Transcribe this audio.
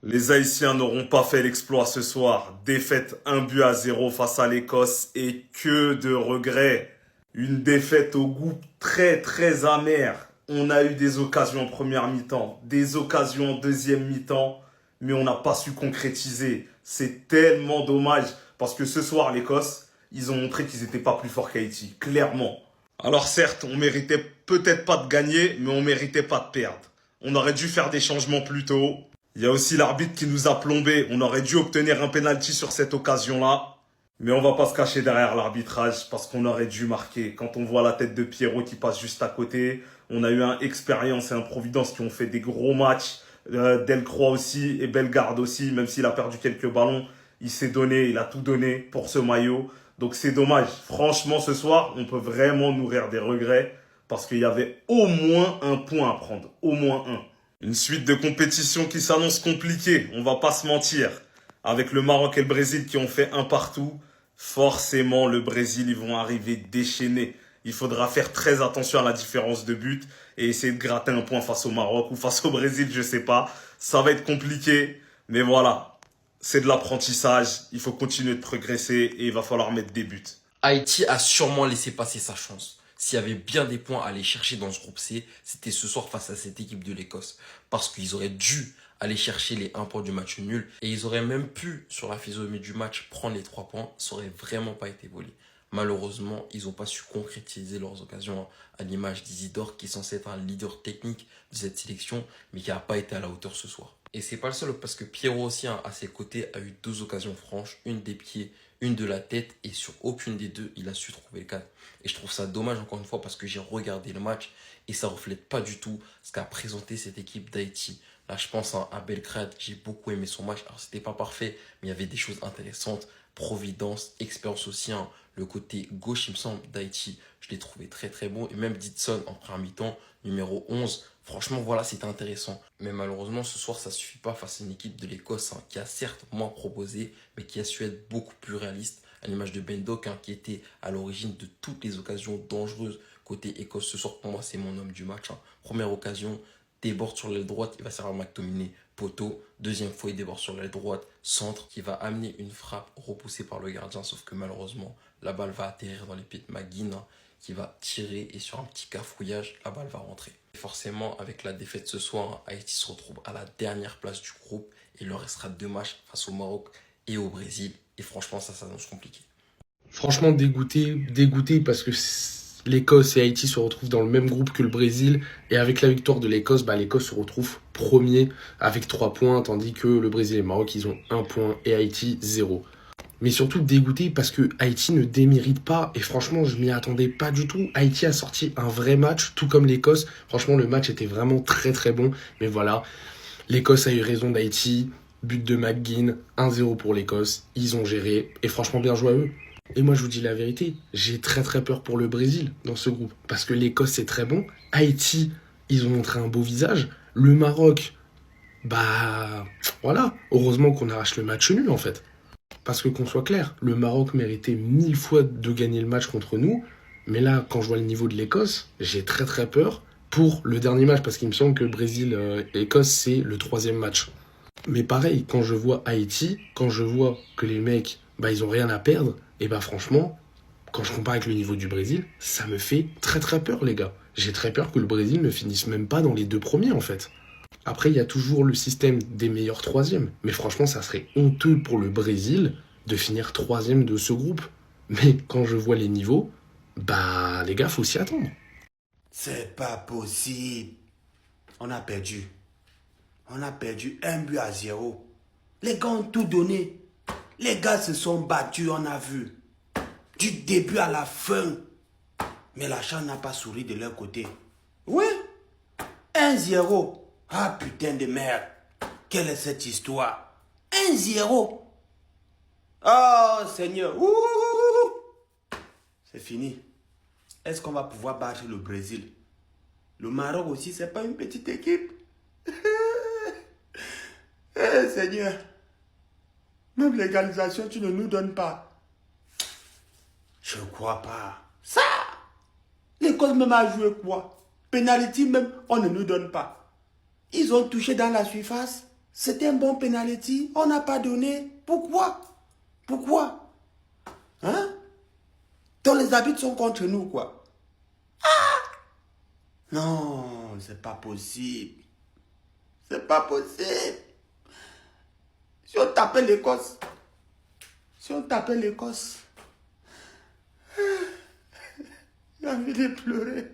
Les Haïtiens n'auront pas fait l'exploit ce soir. Défaite 1 but à 0 face à l'Écosse et que de regrets. Une défaite au goût très très amer. On a eu des occasions en première mi-temps, des occasions en deuxième mi-temps, mais on n'a pas su concrétiser. C'est tellement dommage parce que ce soir l'Écosse, ils ont montré qu'ils n'étaient pas plus forts qu'Haïti, clairement. Alors certes, on méritait peut-être pas de gagner, mais on méritait pas de perdre. On aurait dû faire des changements plus tôt. Il y a aussi l'arbitre qui nous a plombé. On aurait dû obtenir un penalty sur cette occasion-là. Mais on va pas se cacher derrière l'arbitrage parce qu'on aurait dû marquer. Quand on voit la tête de Pierrot qui passe juste à côté, on a eu un Expérience et un Providence qui ont fait des gros matchs. Delcroix aussi et Bellegarde aussi, même s'il a perdu quelques ballons, il s'est donné, il a tout donné pour ce maillot. Donc c'est dommage. Franchement, ce soir, on peut vraiment nourrir des regrets parce qu'il y avait au moins un point à prendre. Au moins un. Une suite de compétitions qui s'annonce compliquée, on va pas se mentir. Avec le Maroc et le Brésil qui ont fait un partout, forcément le Brésil, ils vont arriver déchaînés. Il faudra faire très attention à la différence de but et essayer de gratter un point face au Maroc ou face au Brésil, je sais pas. Ça va être compliqué, mais voilà. C'est de l'apprentissage, il faut continuer de progresser et il va falloir mettre des buts. Haïti a sûrement laissé passer sa chance. S'il y avait bien des points à aller chercher dans ce groupe C, c'était ce soir face à cette équipe de l'Écosse. Parce qu'ils auraient dû aller chercher les 1 point du match nul. Et ils auraient même pu, sur la physionomie du match, prendre les 3 points. Ça aurait vraiment pas été volé. Malheureusement, ils n'ont pas su concrétiser leurs occasions à l'image d'Isidore, qui est censé être un leader technique de cette sélection, mais qui n'a pas été à la hauteur ce soir. Et c'est pas le seul, parce que Pierrot aussi, à ses côtés, a eu 2 occasions franches, une des pieds, une de la tête, et sur aucune des deux, il a su trouver le cadre. Et je trouve ça dommage, encore une fois, parce que j'ai regardé le match, et ça reflète pas du tout ce qu'a présenté cette équipe d'Haïti. Là, je pense à Belgrade, j'ai beaucoup aimé son match. Alors, c'était pas parfait, mais il y avait des choses intéressantes. Providence, Expérience aussi, le côté gauche, il me semble, d'Haïti, je l'ai trouvé très très bon. Et même Ditson en première mi-temps, numéro 11, franchement, voilà, c'était intéressant. Mais malheureusement, ce soir, ça ne suffit pas face à une équipe de l'Écosse qui a certes moins proposé, mais qui a su être beaucoup plus réaliste. À l'image de Ben Doak, qui était à l'origine de toutes les occasions dangereuses côté Écosse. Ce soir, pour moi, c'est mon homme du match. Première occasion, déborde sur l'aile droite, il va servir McTominay, poteau. Deuxième fois, il déborde sur l'aile droite, centre, qui va amener une frappe repoussée par le gardien. Sauf que malheureusement, la balle va atterrir dans les pieds de McGinn, qui va tirer et sur un petit cafouillage, la balle va rentrer. Et forcément, avec la défaite ce soir, Haïti se retrouve à la dernière place du groupe et il leur restera 2 matchs face au Maroc et au Brésil. Et franchement, ça s'annonce compliqué. Franchement, dégoûté parce que l'Écosse et Haïti se retrouvent dans le même groupe que le Brésil. Et avec la victoire de l'Écosse, l'Écosse se retrouve premier avec 3 points, tandis que le Brésil et le Maroc, ils ont 1 point et Haïti 0. Mais surtout dégoûté parce que Haïti ne démérite pas. Et franchement, je m'y attendais pas du tout. Haïti a sorti un vrai match, tout comme l'Écosse. Franchement, le match était vraiment très très bon. Mais voilà, l'Écosse a eu raison d'Haïti. But de McGinn, 1-0 pour l'Écosse. Ils ont géré. Et franchement, bien joué à eux. Et moi, je vous dis la vérité, j'ai très très peur pour le Brésil dans ce groupe. Parce que l'Écosse, c'est très bon. Haïti, ils ont montré un beau visage. Le Maroc, voilà. Heureusement qu'on arrache le match nul, en fait. Parce que qu'on soit clair, le Maroc méritait 1000 fois de gagner le match contre nous. Mais là, quand je vois le niveau de l'Écosse, j'ai très très peur pour le dernier match. Parce qu'il me semble que Brésil-Écosse, c'est le 3e match. Mais pareil, quand je vois Haïti, quand je vois que les mecs, ils ont rien à perdre, et franchement, quand je compare avec le niveau du Brésil, ça me fait très très peur, les gars. J'ai très peur que le Brésil ne finisse même pas dans les 2 premiers, en fait. Après, il y a toujours le système des meilleurs troisièmes. Mais franchement, ça serait honteux pour le Brésil de finir troisième de ce groupe. Mais quand je vois les niveaux, les gars, faut s'y attendre. C'est pas possible. On a perdu. On a perdu 1 but à 0. Les gars ont tout donné. Les gars se sont battus, on a vu. Du début à la fin. Mais la chance n'a pas souri de leur côté. Oui. 1-0. Ah putain de merde. Quelle est cette histoire? 1-0. Oh Seigneur. Ouh. C'est fini. Est-ce qu'on va pouvoir battre le Brésil? Le Maroc aussi, c'est pas une petite équipe. Eh Seigneur. Même l'égalisation, tu ne nous donnes pas. Je crois pas. Ça, l'école même a joué quoi? Penalty même, on ne nous donne pas. Ils ont touché dans la surface. C'était un bon penalty. On n'a pas donné. Pourquoi? Pourquoi? Hein? Donc les arbitres sont contre nous, quoi. Non, c'est pas possible. C'est pas possible. Si on tapait l'Écosse, j'ai envie de pleurer.